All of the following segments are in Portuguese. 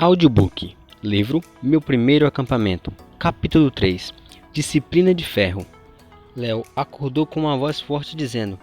Audiobook, livro Meu Primeiro Acampamento, capítulo 3, Disciplina de Ferro. Léo acordou com uma voz forte dizendo: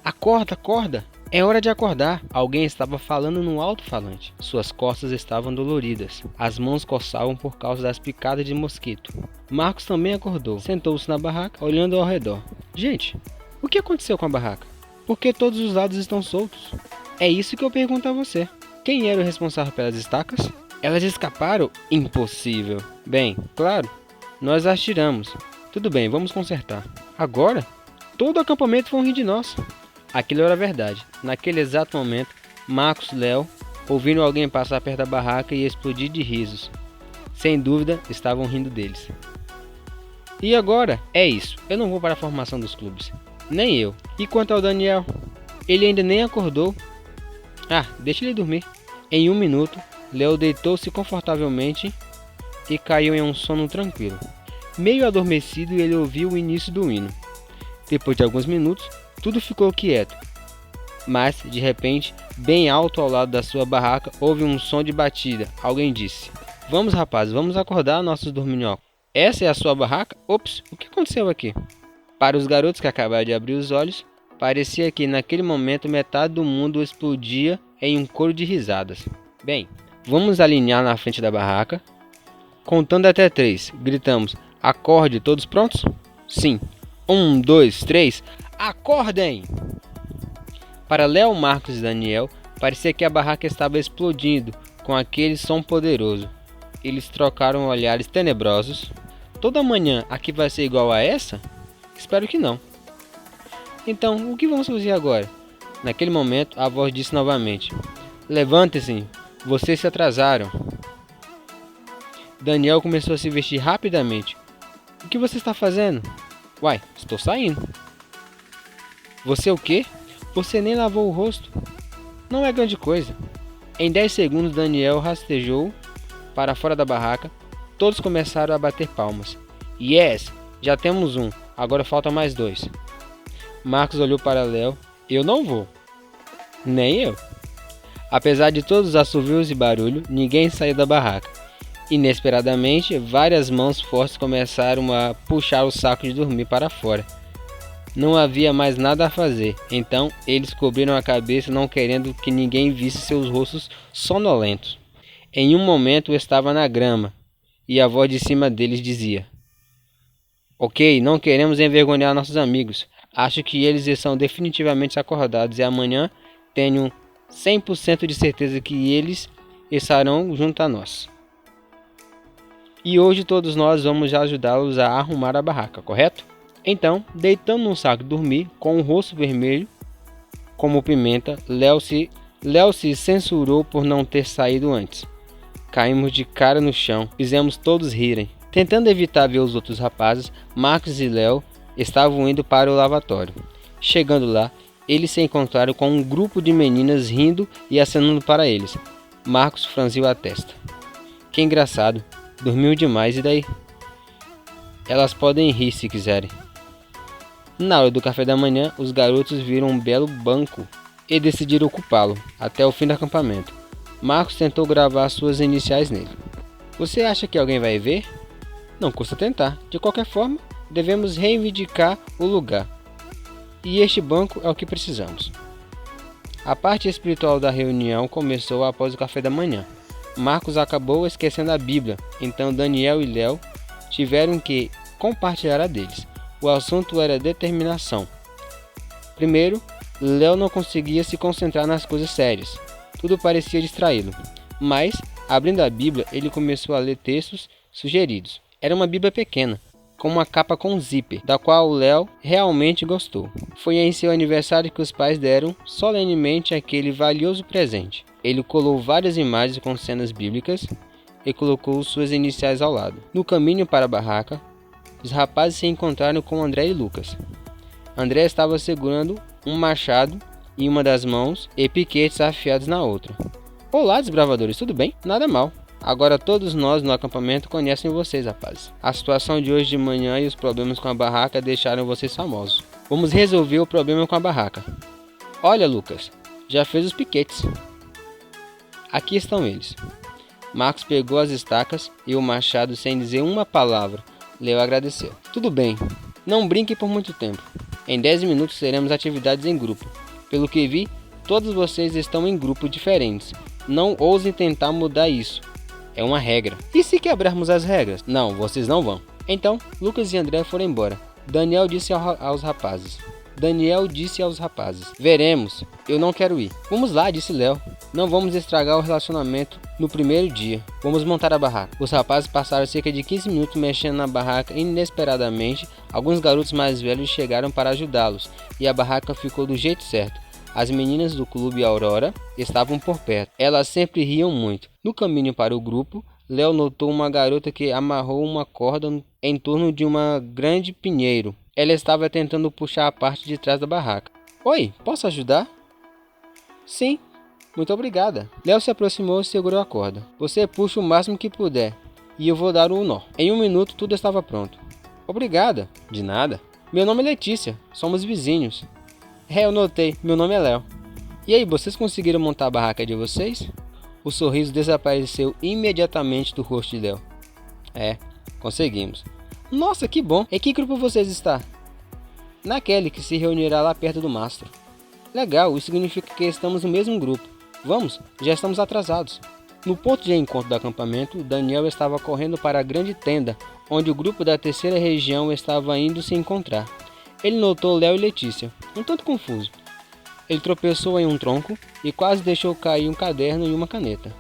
"Acorda, acorda! É hora de acordar!" Alguém estava falando no alto-falante. Suas costas estavam doloridas. As mãos coçavam por causa das picadas de mosquito. Marcos também acordou. Sentou-se na barraca, olhando ao redor. Gente, o que aconteceu com a barraca? Por que todos os lados estão soltos? É isso que eu pergunto a você. Quem era o responsável pelas estacas? Elas escaparam? Impossível. Bem, claro, nós as tiramos. Tudo bem, vamos consertar. Agora? Todo o acampamento foi rir de nós. Aquilo era verdade. Naquele exato momento, Marcos e Léo ouviram alguém passar perto da barraca e explodir de risos. Sem dúvida, estavam rindo deles. E agora? É isso. Eu não vou para a formação dos clubes. Nem eu. E quanto ao Daniel? Ele ainda nem acordou. Deixa ele dormir. Em 1 minuto, Léo deitou-se confortavelmente e caiu em um sono tranquilo. Meio adormecido, ele ouviu o início do hino. Depois de alguns minutos, tudo ficou quieto. Mas, de repente, bem alto ao lado da sua barraca, houve um som de batida. Alguém disse: "Vamos, rapazes, vamos acordar nossos dorminhocos. Essa é a sua barraca? Ops, o que aconteceu aqui?" Para os garotos que acabaram de abrir os olhos, parecia que naquele momento metade do mundo explodia em um coro de risadas. Bem, vamos alinhar na frente da barraca. Contando até 3, gritamos: "Acorde, todos prontos?" Sim. 1, 2, 3, acordem! Para Léo, Marcos e Daniel, parecia que a barraca estava explodindo com aquele som poderoso. Eles trocaram olhares tenebrosos. "Toda manhã aqui vai ser igual a essa?" "Espero que não." "Então, o que vamos fazer agora?" Naquele momento, a voz disse novamente: "Levantem-se, vocês se atrasaram." Daniel começou a se vestir rapidamente. "O que você está fazendo?" "Uai, estou saindo." "Você o quê? Você nem lavou o rosto." "Não é grande coisa." Em 10 segundos, Daniel rastejou para fora da barraca. Todos começaram a bater palmas. "Yes, já temos um, agora faltam mais 2. Marcos olhou para Léo. "Eu não vou." "Nem eu." Apesar de todos os assovios e barulho, ninguém saiu da barraca. Inesperadamente, várias mãos fortes começaram a puxar o saco de dormir para fora. Não havia mais nada a fazer, então eles cobriram a cabeça, não querendo que ninguém visse seus rostos sonolentos. Em um momento eu estava na grama, e a voz de cima deles dizia: "Ok, não queremos envergonhar nossos amigos. Acho que eles estão definitivamente acordados e amanhã tenho 100% de certeza que eles estarão junto a nós. E hoje todos nós vamos ajudá-los a arrumar a barraca, correto?" Então, deitando num saco de dormir, com o rosto vermelho como pimenta, Léo se censurou por não ter saído antes. Caímos de cara no chão, fizemos todos rirem. Tentando evitar ver os outros rapazes, Marcos e Léo estavam indo para o lavatório. Chegando lá, eles se encontraram com um grupo de meninas rindo e acenando para eles. Marcos franziu a testa. "Que engraçado, dormiu demais e daí?" "Elas podem rir se quiserem." Na hora do café da manhã, os garotos viram um belo banco e decidiram ocupá-lo até o fim do acampamento. Marcos tentou gravar suas iniciais nele. "Você acha que alguém vai ver?" "Não custa tentar. De qualquer forma, devemos reivindicar o lugar. E este banco é o que precisamos." A parte espiritual da reunião começou após o café da manhã. Marcos acabou esquecendo a Bíblia, então Daniel e Léo tiveram que compartilhar a deles. O assunto era determinação. Primeiro, Léo não conseguia se concentrar nas coisas sérias. Tudo parecia distraí-lo. Mas, abrindo a Bíblia, ele começou a ler textos sugeridos. Era uma Bíblia pequena, com uma capa com zíper, da qual Léo realmente gostou. Foi em seu aniversário que os pais deram solenemente aquele valioso presente. Ele colou várias imagens com cenas bíblicas e colocou suas iniciais ao lado. No caminho para a barraca, os rapazes se encontraram com André e Lucas. André estava segurando um machado em uma das mãos e piquetes afiados na outra. "Olá, desbravadores, tudo bem? Nada mal. Agora todos nós no acampamento conhecem vocês, rapazes. A situação de hoje de manhã e os problemas com a barraca deixaram vocês famosos. Vamos resolver o problema com a barraca. Olha, Lucas, já fez os piquetes. Aqui estão eles." Marcos pegou as estacas e o machado sem dizer uma palavra. Léo agradeceu. Tudo bem, não brinque por muito tempo. Em 10 minutos teremos atividades em grupo. Pelo que vi, todos vocês estão em grupos diferentes. Não ousem tentar mudar isso. É uma regra. E se quebrarmos as regras? Não, vocês não vão. Então, Lucas e André foram embora. Daniel disse aos rapazes. Veremos, eu não quero ir. Vamos lá, disse Léo. Não vamos estragar o relacionamento no primeiro dia. Vamos montar a barraca. Os rapazes passaram cerca de 15 minutos mexendo na barraca. Inesperadamente, alguns garotos mais velhos chegaram para ajudá-los. E a barraca ficou do jeito certo. As meninas do Clube Aurora estavam por perto. Elas sempre riam muito. No caminho para o grupo, Léo notou uma garota que amarrou uma corda em torno de uma grande pinheiro. Ela estava tentando puxar a parte de trás da barraca. Oi, posso ajudar? Sim, muito obrigada. Léo se aproximou e segurou a corda. Você puxa o máximo que puder e eu vou dar um nó. Em 1 minuto tudo estava pronto. Obrigada. De nada. Meu nome é Letícia, somos vizinhos. Eu notei, meu nome é Léo. E aí, vocês conseguiram montar a barraca de vocês? O sorriso desapareceu imediatamente do rosto de Léo. Conseguimos. Nossa, que bom! Em que grupo vocês estão? Naquele que se reunirá lá perto do mastro. Legal, isso significa que estamos no mesmo grupo. Vamos, já estamos atrasados. No ponto de encontro do acampamento, Daniel estava correndo para a grande tenda, onde o grupo da terceira região estava indo se encontrar. Ele notou Léo e Letícia, um tanto confuso. Ele tropeçou em um tronco e quase deixou cair um caderno e uma caneta.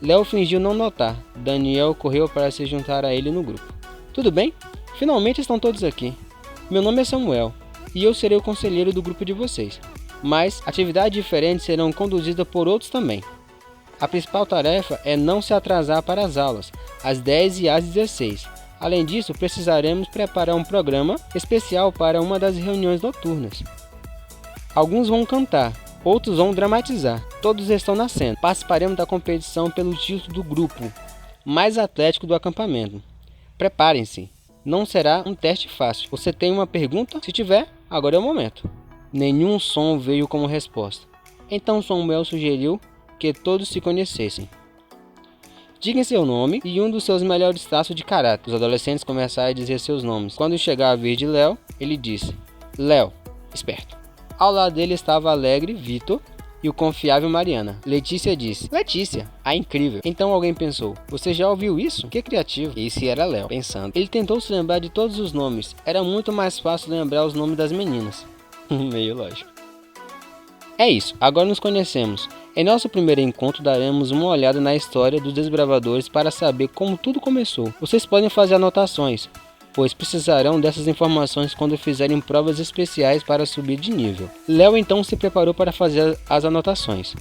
Léo fingiu não notar. Daniel correu para se juntar a ele no grupo. Tudo bem? Finalmente estão todos aqui. Meu nome é Samuel e eu serei o conselheiro do grupo de vocês. Mas atividades diferentes serão conduzidas por outros também. A principal tarefa é não se atrasar para as aulas, às 10 e às 16. Além disso, precisaremos preparar um programa especial para uma das reuniões noturnas. Alguns vão cantar, outros vão dramatizar. Todos estão na cena. Participaremos da competição pelo título do grupo mais atlético do acampamento. Preparem-se. Não será um teste fácil. Você tem uma pergunta? Se tiver, agora é o momento. Nenhum som veio como resposta. Então Samuel sugeriu que todos se conhecessem. Digam seu nome e um dos seus melhores traços de caráter. Os adolescentes começaram a dizer seus nomes. Quando chegou a vez de Léo, ele disse: Léo, esperto. Ao lado dele estava alegre Vitor e o confiável Mariana. Letícia disse: Letícia, a incrível. Então alguém pensou: você já ouviu isso? Que criativo. Esse era Léo, pensando. Ele tentou se lembrar de todos os nomes. Era muito mais fácil lembrar os nomes das meninas. Meio lógico. É isso, agora nos conhecemos. Em nosso primeiro encontro daremos uma olhada na história dos desbravadores para saber como tudo começou. Vocês podem fazer anotações, pois precisarão dessas informações quando fizerem provas especiais para subir de nível. Léo então se preparou para fazer as anotações.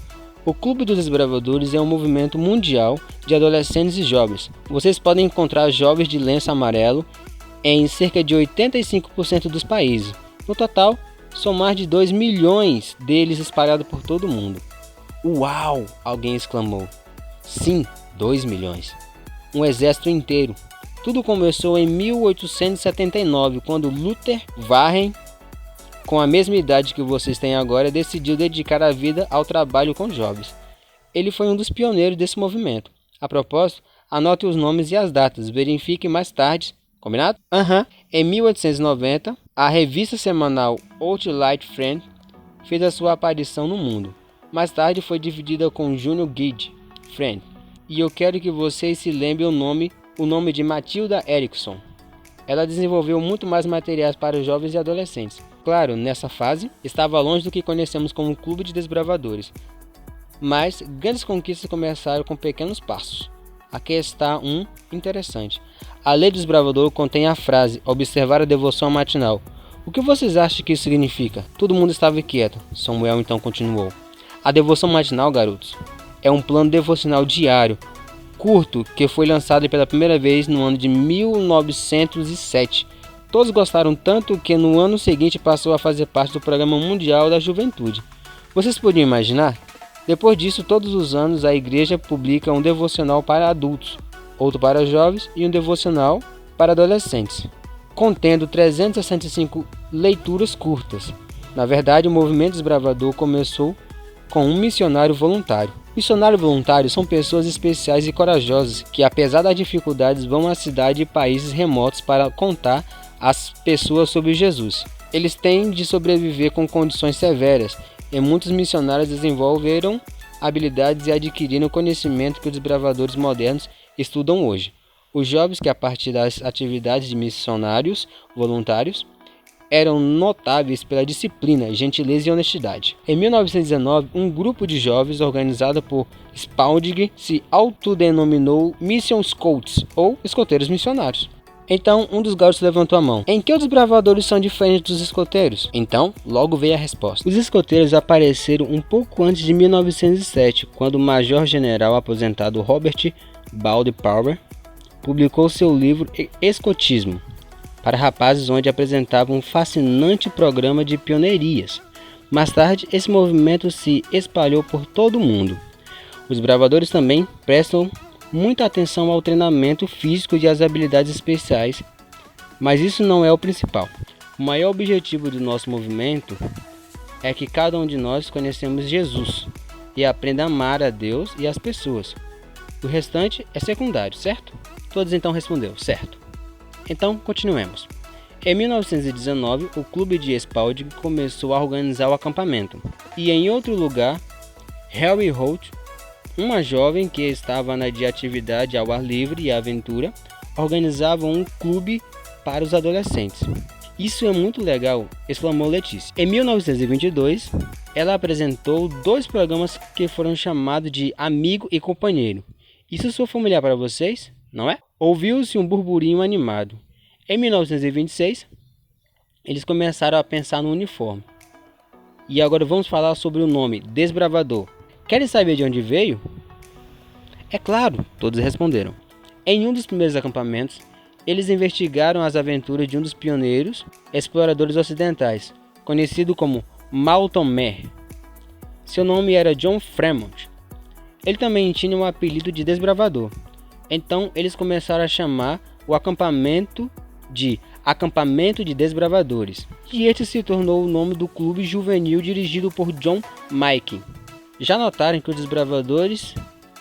O Clube dos Desbravadores é um movimento mundial de adolescentes e jovens. Vocês podem encontrar jovens de lenço amarelo em cerca de 85% dos países. No total, são mais de 2 milhões deles espalhados por todo o mundo. Uau! Alguém exclamou. Sim, 2 milhões. Um exército inteiro. Tudo começou em 1879, quando Luther Warren, com a mesma idade que vocês têm agora, decidiu dedicar a vida ao trabalho com jovens. Ele foi um dos pioneiros desse movimento. A propósito, anote os nomes e as datas, verifique mais tarde. Combinado? Em 1890, a revista semanal Outlight Friend fez a sua aparição no mundo. Mais tarde foi dividida com Junior Guide Friend. E eu quero que vocês se lembrem o nome de Matilda Erickson. Ela desenvolveu muito mais materiais para os jovens e adolescentes. Claro, nessa fase, estava longe do que conhecemos como Clube de Desbravadores. Mas grandes conquistas começaram com pequenos passos. Aqui está um interessante. A lei do desbravador contém a frase: observar a devoção matinal. O que vocês acham que isso significa? Todo mundo estava quieto. Samuel então continuou. A devoção matinal, garotos, é um plano devocional diário, curto, que foi lançado pela primeira vez no ano de 1907. Todos gostaram tanto que no ano seguinte passou a fazer parte do Programa Mundial da Juventude. Vocês podiam imaginar? Depois disso, todos os anos a igreja publica um devocional para adultos, outro para jovens e um devocional para adolescentes, contendo 365 leituras curtas. Na verdade, o movimento desbravador começou com um missionário voluntário. Missionários voluntários são pessoas especiais e corajosas que, apesar das dificuldades, vão à cidade e países remotos para contar às pessoas sobre Jesus. Eles têm de sobreviver com condições severas, e muitos missionários desenvolveram habilidades e adquiriram conhecimento que os desbravadores modernos estudam hoje. Os jovens que, a partir das atividades de missionários voluntários, eram notáveis pela disciplina, gentileza e honestidade. Em 1919, um grupo de jovens organizado por Spalding se autodenominou Mission Scouts, ou escoteiros missionários. Então, um dos garotos levantou a mão. Em que os desbravadores são diferentes dos escoteiros? Então, logo veio a resposta. Os escoteiros apareceram um pouco antes de 1907, quando o major-general aposentado Robert Bald Power publicou seu livro Escotismo para rapazes, onde apresentava um fascinante programa de pioneirias. Mais tarde, esse movimento se espalhou por todo o mundo. Os bravadores também prestam muita atenção ao treinamento físico e às habilidades especiais, mas isso não é o principal. O maior objetivo do nosso movimento é que cada um de nós conhecemos Jesus e aprenda a amar a Deus e as pessoas. O restante é secundário, certo? Todos então responderam, certo. Então, continuemos. Em 1919, o clube de Spalding começou a organizar o acampamento. E em outro lugar, Harry Holt, uma jovem que estava na de atividade ao ar livre e aventura, organizava um clube para os adolescentes. Isso é muito legal, exclamou Letícia. Em 1922, ela apresentou 2 programas que foram chamados de Amigo e Companheiro. Isso soa familiar para vocês, não é? Ouviu-se um burburinho animado. Em 1926, eles começaram a pensar no uniforme. E agora vamos falar sobre o nome, Desbravador. Querem saber de onde veio? É claro, todos responderam. Em um dos primeiros acampamentos, eles investigaram as aventuras de um dos pioneiros exploradores ocidentais, conhecido como Malton Mer. Seu nome era John Fremont. Ele também tinha um apelido de Desbravador. Então eles começaram a chamar o acampamento de Acampamento de Desbravadores, e este se tornou o nome do clube juvenil dirigido por John Mike. Já notaram que os desbravadores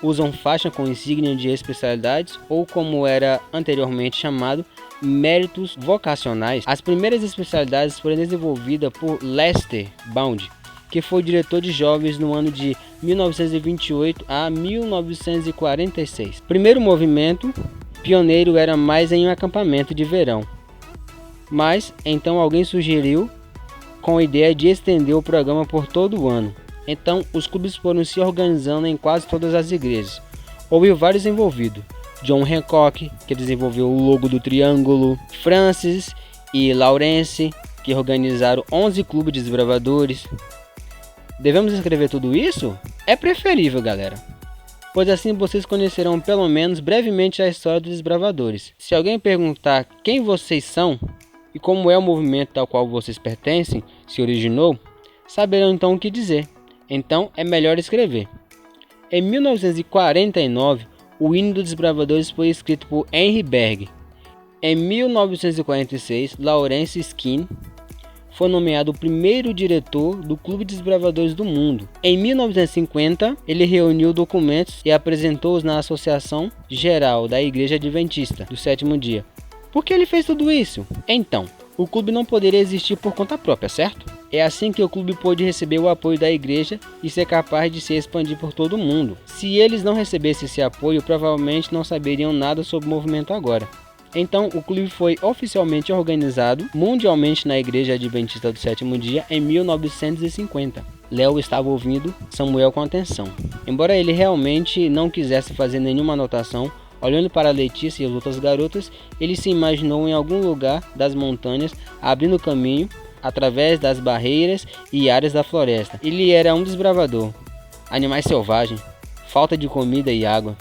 usam faixa com insígnia de especialidades, ou como era anteriormente chamado, méritos vocacionais? As primeiras especialidades foram desenvolvidas por Lester Bound, que foi diretor de jovens no ano de 1928 a 1946. Primeiro movimento pioneiro era mais em um acampamento de verão, mas então alguém sugeriu com a ideia de estender o programa por todo o ano. Então os clubes foram se organizando em quase todas as igrejas. Houve vários envolvidos: John Hancock, que desenvolveu o logo do triângulo, Francis e Lawrence, que organizaram 11 clubes de desbravadores. Devemos escrever tudo isso? É preferível, galera, pois assim vocês conhecerão pelo menos brevemente a história dos desbravadores. Se alguém perguntar quem vocês são e como é o movimento ao qual vocês pertencem se originou, saberão então o que dizer. Então é melhor escrever. Em 1949, o hino dos desbravadores foi escrito por Henry Berg. Em 1946, Lawrence Skin foi nomeado o primeiro diretor do Clube de Desbravadores do Mundo. Em 1950, ele reuniu documentos e apresentou-os na Associação Geral da Igreja Adventista do Sétimo Dia. Por que ele fez tudo isso? Então, o clube não poderia existir por conta própria, certo? É assim que o clube pôde receber o apoio da igreja e ser capaz de se expandir por todo o mundo. Se eles não recebessem esse apoio, provavelmente não saberiam nada sobre o movimento agora. Então, o clube foi oficialmente organizado mundialmente na Igreja Adventista do Sétimo Dia em 1950. Léo estava ouvindo Samuel com atenção. Embora ele realmente não quisesse fazer nenhuma anotação, olhando para Letícia e as outras garotas, ele se imaginou em algum lugar das montanhas, abrindo caminho através das barreiras e áreas da floresta. Ele era um desbravador. Animais selvagens, falta de comida e água.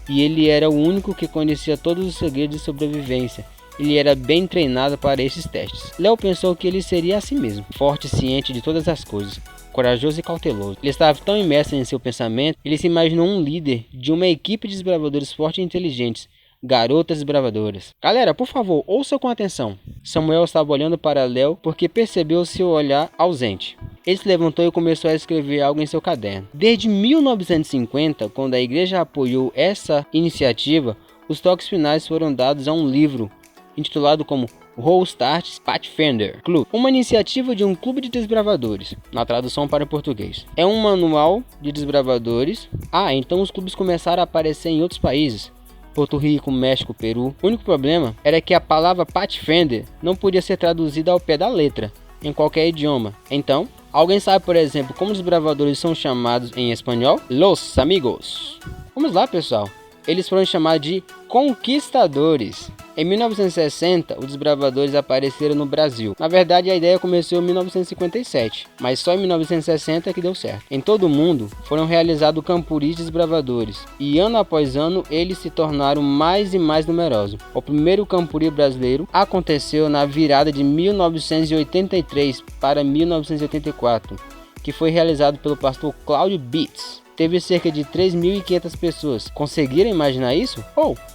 E ele era o único que conhecia todos os segredos de sobrevivência. Ele era bem treinado para esses testes. Léo pensou que ele seria assim mesmo, forte e ciente de todas as coisas, corajoso e cauteloso. Ele estava tão imerso em seu pensamento, ele se imaginou um líder de uma equipe de desbravadores fortes e inteligentes, Garotas Desbravadoras. Galera, por favor, ouça com atenção. Samuel estava olhando para Léo porque percebeu seu olhar ausente. Ele se levantou e começou a escrever algo em seu caderno. Desde 1950, quando a igreja apoiou essa iniciativa, os toques finais foram dados a um livro intitulado como All Stars Pathfinder Club, uma iniciativa de um clube de desbravadores, na tradução para o português. É um manual de desbravadores. Então os clubes começaram a aparecer em outros países. Porto Rico, México, Peru. O único problema era que a palavra Pathfinder não podia ser traduzida ao pé da letra, em qualquer idioma. Então, alguém sabe, por exemplo, como os desbravadores são chamados em espanhol? Los amigos. Vamos lá, pessoal. Eles foram chamados de conquistadores. Em 1960, os desbravadores apareceram no Brasil. Na verdade, a ideia começou em 1957, mas só em 1960 que deu certo. Em todo o mundo, foram realizados campuris desbravadores, e ano após ano, eles se tornaram mais e mais numerosos. O primeiro campuri brasileiro aconteceu na virada de 1983 para 1984, que foi realizado pelo pastor Cláudio Bitts. Teve cerca de 3.500 pessoas. Conseguiram imaginar isso?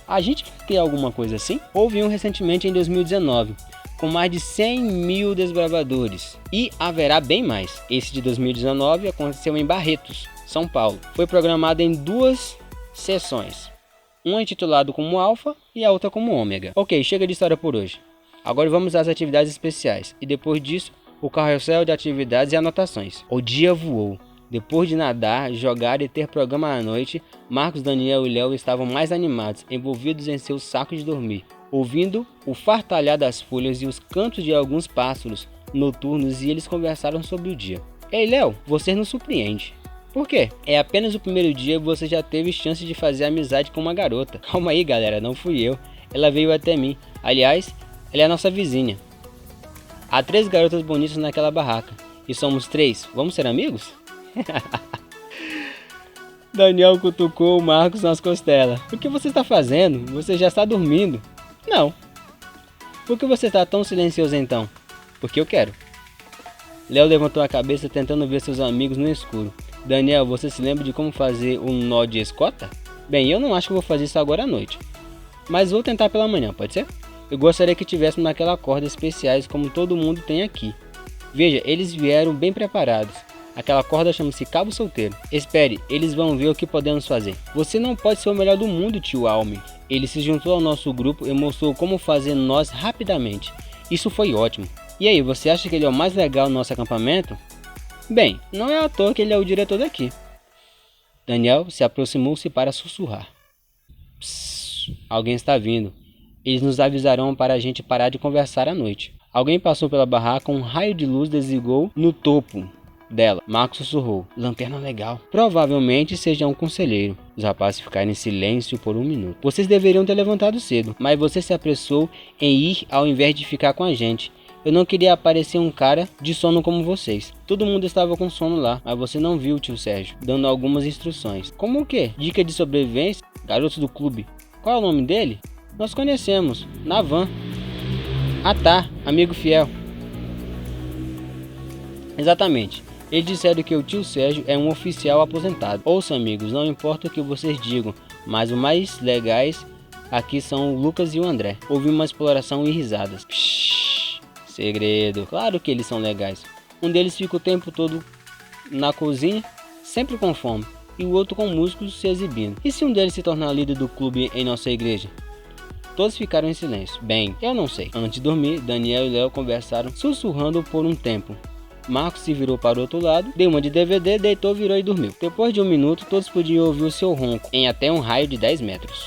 A gente vai ter alguma coisa assim? Houve um recentemente em 2019, com mais de 100 mil desbravadores. E haverá bem mais. Esse de 2019 aconteceu em Barretos, São Paulo. Foi programado em 2 sessões. Uma intitulada como Alfa e a outra como Ômega. Ok, chega de história por hoje. Agora vamos às atividades especiais. E depois disso, o carrossel de atividades e anotações. O dia voou. Depois de nadar, jogar e ter programa à noite, Marcos, Daniel e Léo estavam mais animados, envolvidos em seus sacos de dormir, ouvindo o fartalhar das folhas e os cantos de alguns pássaros noturnos, e eles conversaram sobre o dia. Ei, Léo, você nos surpreende. Por quê? É apenas o primeiro dia e você já teve chance de fazer amizade com uma garota. Calma aí, galera, não fui eu. Ela veio até mim. Aliás, ela é a nossa vizinha. Há 3 garotas bonitas naquela barraca. E somos 3. Vamos ser amigos? Daniel cutucou o Marcos nas costelas. O que você está fazendo? Você já está dormindo. Não. Por que você está tão silencioso então? Porque eu quero. Léo levantou a cabeça tentando ver seus amigos no escuro. Daniel, você se lembra de como fazer um nó de escota? Bem, eu não acho que vou fazer isso agora à noite. Mas vou tentar pela manhã, pode ser? Eu gostaria que tivéssemos naquela corda especiais como todo mundo tem aqui. Veja, eles vieram bem preparados. Aquela corda chama-se cabo solteiro. Espere, eles vão ver o que podemos fazer. Você não pode ser o melhor do mundo, tio Alme. Ele se juntou ao nosso grupo e mostrou como fazer nós rapidamente. Isso foi ótimo. E aí, você acha que ele é o mais legal no nosso acampamento? Bem, não é à toa que ele é o diretor daqui. Daniel se aproximou-se para sussurrar. Psss, alguém está vindo. Eles nos avisarão para a gente parar de conversar à noite. Alguém passou pela barraca, um raio de luz desligou no topo dela. Marcos sussurrou. Lanterna legal. Provavelmente seja um conselheiro. Os rapazes ficaram em silêncio por 1 minuto. Vocês deveriam ter levantado cedo, mas você se apressou em ir ao invés de ficar com a gente. Eu não queria aparecer um cara de sono como vocês. Todo mundo estava com sono lá, mas você não viu o tio Sérgio, dando algumas instruções. Como o quê? Dica de sobrevivência? Garotos do clube. Qual é o nome dele? Nós conhecemos. Navan. Ah tá, amigo fiel. Exatamente. Eles disseram que o tio Sérgio é um oficial aposentado. Ouça, amigos, não importa o que vocês digam, mas os mais legais aqui são o Lucas e o André. Houve uma exploração e risadas. Psh, segredo. Claro que eles são legais. Um deles fica o tempo todo na cozinha, sempre com fome, e o outro com músculos se exibindo. E se um deles se tornar líder do clube em nossa igreja? Todos ficaram em silêncio. Bem, eu não sei. Antes de dormir, Daniel e Léo conversaram, sussurrando por um tempo. Marcos se virou para o outro lado, deu uma de DVD, deitou, virou e dormiu. Depois de 1 minuto, todos podiam ouvir o seu ronco em até um raio de 10 metros.